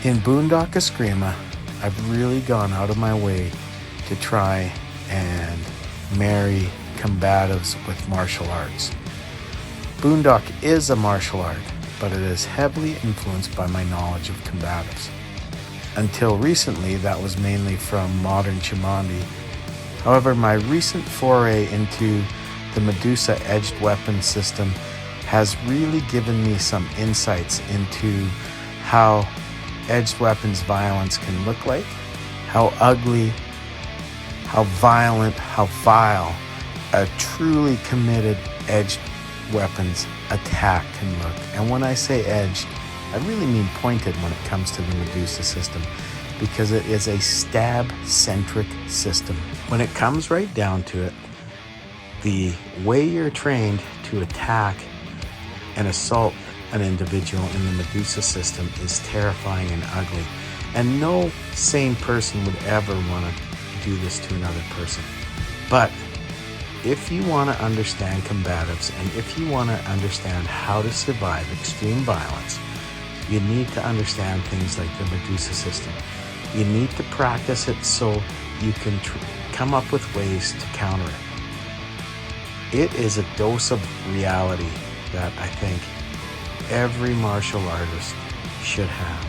In Boondock Eskrima, I've really gone out of my way to try and marry combatives with martial arts. Boondock is a martial art, but it is heavily influenced by my knowledge of combatives. Until recently, that was mainly from modern Chimandi. However, my recent foray into the Medusa edged weapon system has really given me some insights into how edged weapons violence can look like, how ugly, how violent, how vile a truly committed edged weapons attack can look. And when I say edged, I really mean pointed when it comes to the Medusa system, because it is a stab-centric system. When it comes right down to it, the way you're trained to attack and assault an individual in the Medusa system is terrifying and ugly. And no sane person would ever want to do this to another person. But if you want to understand combatives, and if you want to understand how to survive extreme violence, you need to understand things like the Medusa system. You need to practice it so you can come up with ways to counter it. It is a dose of reality that I think every martial artist should have.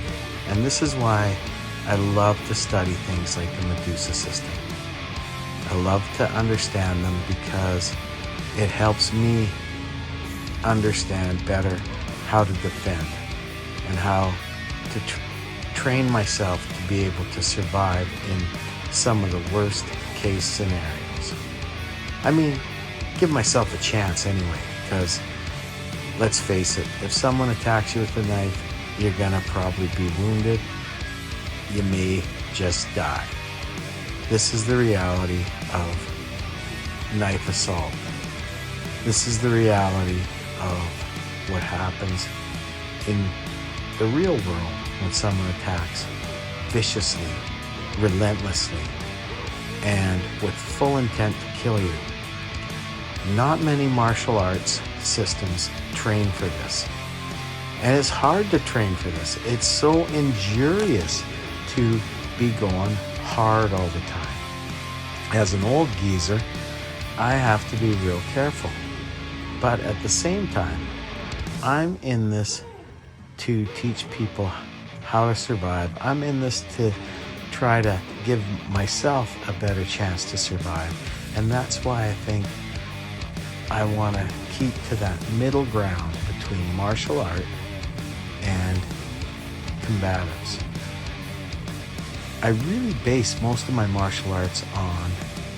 And this is why I love to study things like the Medusa system. I love to understand them because it helps me understand better how to defend and how to train myself to be able to survive in some of the worst case scenarios. I mean, give myself a chance anyway, because let's face it, if someone attacks you with a knife, you're gonna probably be wounded. You may just die. This is the reality of knife assault. This is the reality of what happens in the real world when someone attacks viciously, relentlessly, and with full intent to kill you. Not many martial arts systems train for this. And it's hard to train for this. It's so injurious to be going hard all the time. As an old geezer, I have to be real careful. But at the same time, I'm in this to teach people how to survive. I'm in this to try to give myself a better chance to survive. And that's why I think I want to keep to that middle ground between martial art and combatives. I really base most of my martial arts on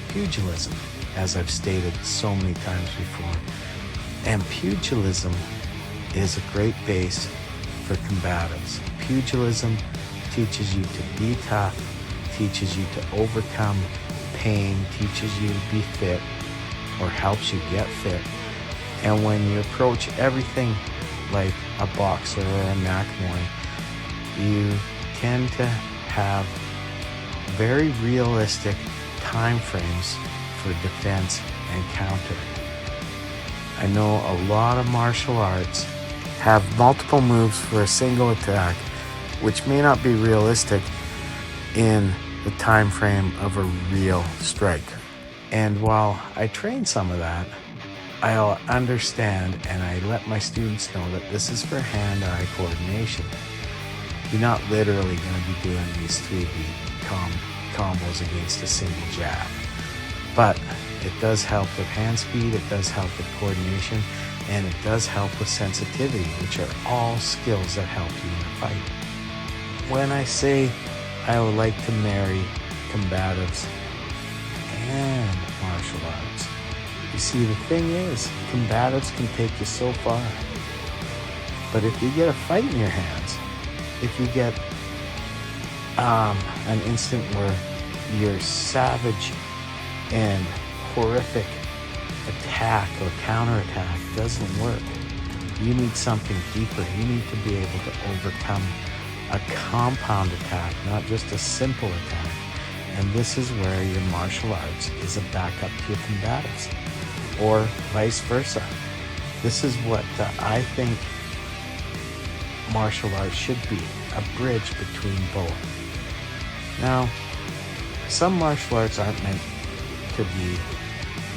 pugilism, as I've stated so many times before. And pugilism is a great base for combatives. Pugilism teaches you to be tough, teaches you to overcome pain, teaches you to be fit, or helps you get fit. And when you approach everything like a boxer or a Nakmoi, you tend to have very realistic time frames for defense and counter. I know a lot of martial arts have multiple moves for a single attack, which may not be realistic in the time frame of a real strike. And while I train some of that, I'll understand and I let my students know that this is for hand-eye coordination. You're not literally going to be doing these 3-beat combos against a single jab. But it does help with hand speed, it does help with coordination, and it does help with sensitivity, which are all skills that help you in a fight. When I say I would like to marry combatives and martial arts, you see, the thing is, combatives can take you so far. But if you get a fight in your hands, if you get an instant where your savage and horrific attack or counterattack doesn't work, you need something deeper. You need to be able to overcome a compound attack, not just a simple attack. And this is where your martial arts is a backup to your combatives, or vice versa. This is what I think martial arts should be, a bridge between both. Now, some martial arts aren't meant to be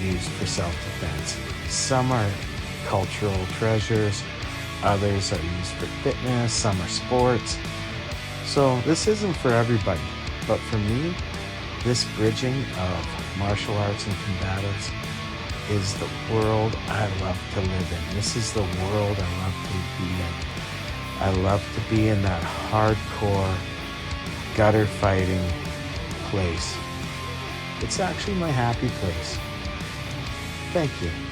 used for self-defense. Some are cultural treasures, others are used for fitness, some are sports. So this isn't for everybody, but for me, this bridging of martial arts and combatives is the world I love to live in. This is the world I love to be in. I love to be in that hardcore gutter fighting place. It's actually my happy place. Thank you.